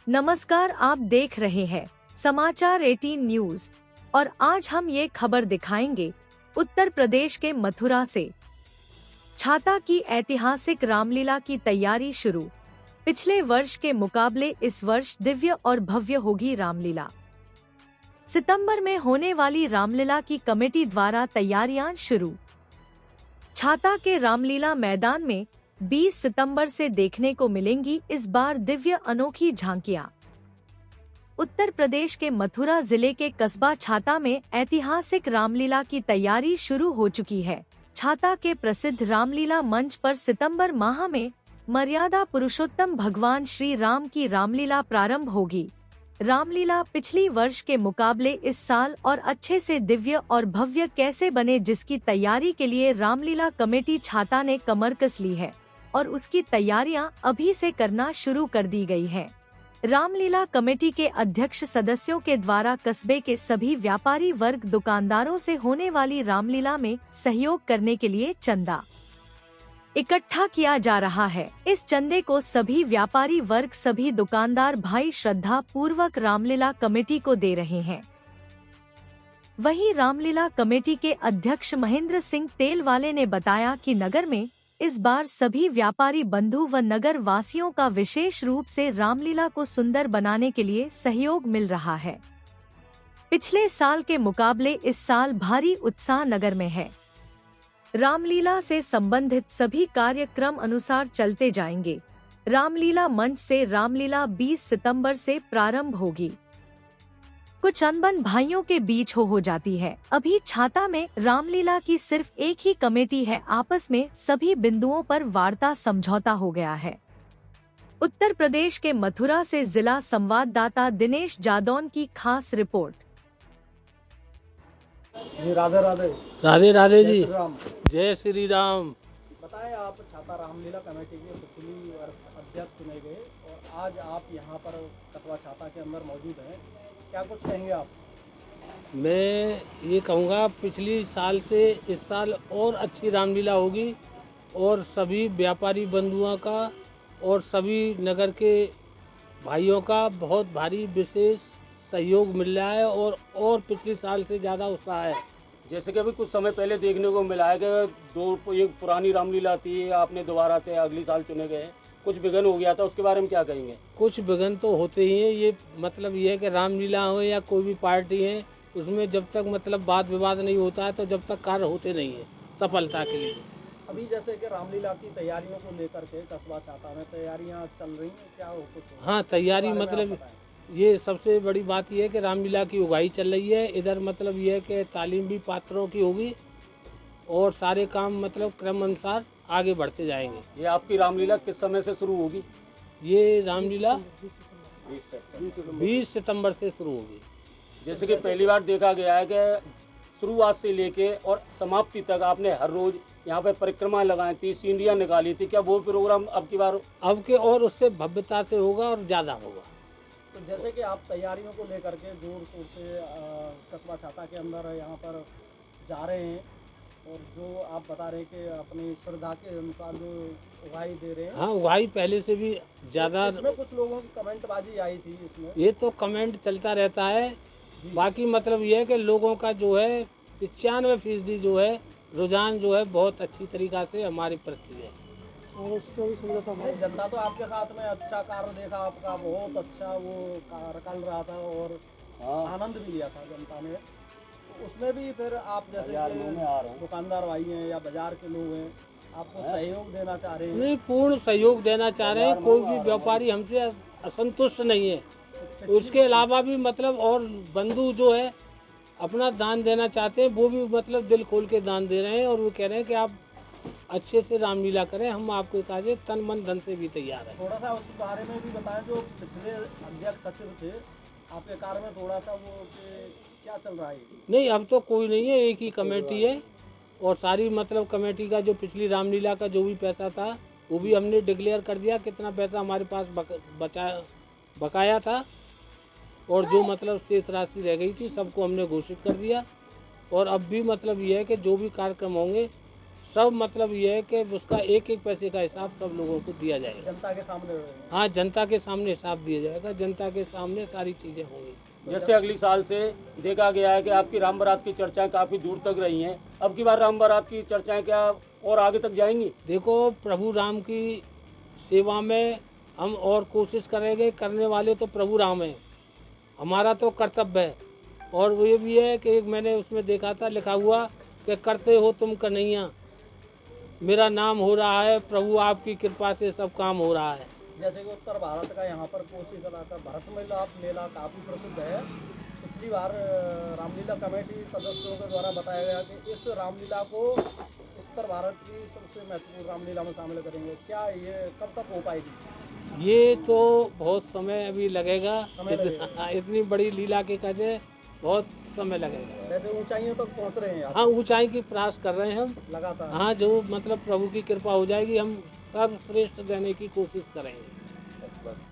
नमस्कार, आप देख रहे हैं समाचार 18 न्यूज और आज हम ये खबर दिखाएंगे उत्तर प्रदेश के मथुरा से। छाता की ऐतिहासिक रामलीला की तैयारी शुरू। पिछले वर्ष के मुकाबले इस वर्ष दिव्य और भव्य होगी रामलीला। सितंबर में होने वाली रामलीला की कमेटी द्वारा तैयारियां शुरू। छाता के रामलीला मैदान में 20 सितंबर से देखने को मिलेंगी इस बार दिव्य अनोखी झांकियां। उत्तर प्रदेश के मथुरा जिले के कस्बा छाता में ऐतिहासिक रामलीला की तैयारी शुरू हो चुकी है। छाता के प्रसिद्ध रामलीला मंच पर सितंबर माह में मर्यादा पुरुषोत्तम भगवान श्री राम की रामलीला प्रारंभ होगी। रामलीला पिछली वर्ष के मुकाबले इस साल और अच्छे से दिव्य और भव्य कैसे बने, जिसकी तैयारी के लिए रामलीला कमेटी छाता ने कमर कस ली है और उसकी तैयारियां अभी से करना शुरू कर दी गई है। रामलीला कमेटी के अध्यक्ष सदस्यों के द्वारा कस्बे के सभी व्यापारी वर्ग दुकानदारों से होने वाली रामलीला में सहयोग करने के लिए चंदा इकट्ठा किया जा रहा है। इस चंदे को सभी व्यापारी वर्ग, सभी दुकानदार भाई श्रद्धा पूर्वक रामलीला कमेटी को दे रहे हैं। वहीं रामलीला कमेटी के अध्यक्ष महेंद्र सिंह तेलवाले ने बताया कि नगर में इस बार सभी व्यापारी बंधु व नगर वासियों का विशेष रूप से रामलीला को सुंदर बनाने के लिए सहयोग मिल रहा है। पिछले साल के मुकाबले इस साल भारी उत्साह नगर में है। रामलीला से संबंधित सभी कार्यक्रम अनुसार चलते जाएंगे। रामलीला मंच से रामलीला 20 सितंबर से प्रारंभ होगी। कुछ अनबन भाइयों के बीच हो जाती है। अभी छाता में रामलीला की सिर्फ एक ही कमेटी है, आपस में सभी बिंदुओं पर वार्ता समझौता हो गया है। उत्तर प्रदेश के मथुरा से जिला संवाददाता दिनेश जादौन की खास रिपोर्ट। जी राधे राधे। राधे राधे जी। जय श्री राम। बताएं, आप छाता रामलीला कमेटी के पिछली अध्यक्ष चुने गए और आज आप यहाँ पर कस्बा छाता के अंदर मौजूद हैं, क्या कुछ कहेंगे आप? मैं ये कहूँगा पिछली साल से इस साल और अच्छी रामलीला होगी और सभी व्यापारी बंधुओं का और सभी नगर के भाइयों का बहुत भारी विशेष सहयोग मिल रहा है और पिछले साल से ज़्यादा उत्साह है। जैसे कि अभी कुछ समय पहले देखने को मिला है कि एक पुरानी रामलीला थी, आपने दोबारा से अगली साल चुने गए, कुछ विघ्न हो गया था, उसके बारे में क्या कहेंगे? कुछ विघ्न तो होते ही हैं। ये मतलब ये है कि रामलीला हो या कोई भी पार्टी है, उसमें जब तक मतलब वाद विवाद नहीं होता है तो जब तक कार्य होते नहीं है सफलता के लिए। अभी जैसे कि रामलीला की तैयारियों को लेकर के कस्बा छाता में तैयारियां चल रही हैं, क्या हो कुछ? हाँ, तैयारी मतलब ये सबसे बड़ी बात यह है कि रामलीला की उगाही चल रही है। इधर मतलब यह है कि तालीम भी पात्रों की होगी और सारे काम मतलब क्रम अनुसार आगे बढ़ते जाएंगे। ये आपकी रामलीला किस समय से शुरू होगी? ये रामलीला 20 सितंबर से शुरू होगी। जैसे कि पहली बार देखा गया है कि शुरुआत से लेके और समाप्ति तक आपने हर रोज यहाँ पे परिक्रमा लगाई थी, सीढ़ियाँ निकाली थी, क्या वो प्रोग्राम अब की बार अब के और उससे भव्यता से होगा और ज़्यादा होगा? तो जैसे कि आप तैयारियों को लेकर के जोर शोर से कस्बा छाता के अंदर यहाँ पर जा रहे हैं और जो आप बता रहे हैं कि अपनी श्रद्धा के अनुसार जो उगाही दे रहे हैं। हाँ, उगाही पहले से भी ज़्यादा। इसमें कुछ लोगों की कमेंटबाजी आई थी इसमें। ये तो कमेंट चलता रहता है। बाकी मतलब ये है कि लोगों का जो है 95% जो है रुझान जो है बहुत अच्छी तरीक़ा से हमारे प्रति है। और उसको भी सुन था, जनता तो आपके साथ में अच्छा कार्य देखा आपका, बहुत अच्छा वो कार्य कर रहा था और आनंद भी लिया था जनता ने। उसमें भी फिर आप जैसे दुकानदार भाई हैं या बाजार के लोग हैं, आपको सहयोग देना चाह रहे हैं? नहीं, पूर्ण सहयोग देना चाह रहे हैं। कोई भी व्यापारी हमसे असंतुष्ट नहीं है। उसके अलावा भी मतलब और बंधु जो है अपना दान देना चाहते हैं, वो भी मतलब दिल खोल के दान दे रहे हैं और वो कह रहे हैं कि आप अच्छे से रामलीला करें, हम आपके काजे तन मन धन से भी तैयार हैं। थोड़ा सा उस बारे में भी बताएं, जो पिछले अध्यक्ष सचिव थे आपके कार्य में, थोड़ा सा वो क्या चल रहा है? नहीं, अब तो कोई नहीं है, एक ही कमेटी है और सारी मतलब कमेटी का जो पिछली रामलीला का जो भी पैसा था वो भी हमने डिक्लेयर कर दिया, कितना पैसा हमारे पास बकाया था और जो मतलब शेष राशि रह गई थी सबको हमने घोषित कर दिया। और अब भी मतलब ये है कि जो भी कार्यक्रम होंगे सब मतलब ये है कि उसका एक एक पैसे का हिसाब सब लोगों को दिया जाएगा। जनता के सामने हाँ, जनता के सामने हिसाब दिया जाएगा, जनता के सामने सारी चीज़ें होंगी। जैसे अगली साल से देखा गया है कि आपकी राम बारात की चर्चाएं काफ़ी दूर तक रही हैं, अब की बार राम बारात की चर्चाएं क्या और आगे तक जाएंगी? देखो, प्रभु राम की सेवा में हम और कोशिश करेंगे, करने वाले तो प्रभु राम हैं, हमारा तो कर्तव्य है। और वो ये भी है कि एक मैंने उसमें देखा था लिखा हुआ कि करते हो तुम कन्हैया, मेरा नाम हो रहा है, प्रभु आपकी कृपा से सब काम हो रहा है। जैसे कि उत्तर भारत का यहाँ पर कोसी कला का भरत मेला काफ़ी प्रसिद्ध है। पिछली बार रामलीला कमेटी सदस्यों के द्वारा बताया गया कि इस रामलीला को उत्तर भारत की सबसे महत्वपूर्ण रामलीला में शामिल करेंगे। क्या ये कब तक हो पाएगी? ये तो बहुत समय अभी लगेगा, समय लगेगा। इतनी बड़ी लीला के काजे बहुत समय लगेगा। वैसे ऊंचाइयों तक पहुँच रहे हैं आप हाँ, ऊंचाई की प्रयास कर रहे हैं हम लगातार। हाँ, जो मतलब प्रभु की कृपा हो जाएगी, हम सब श्रेष्ठ देने की कोशिश करेंगे।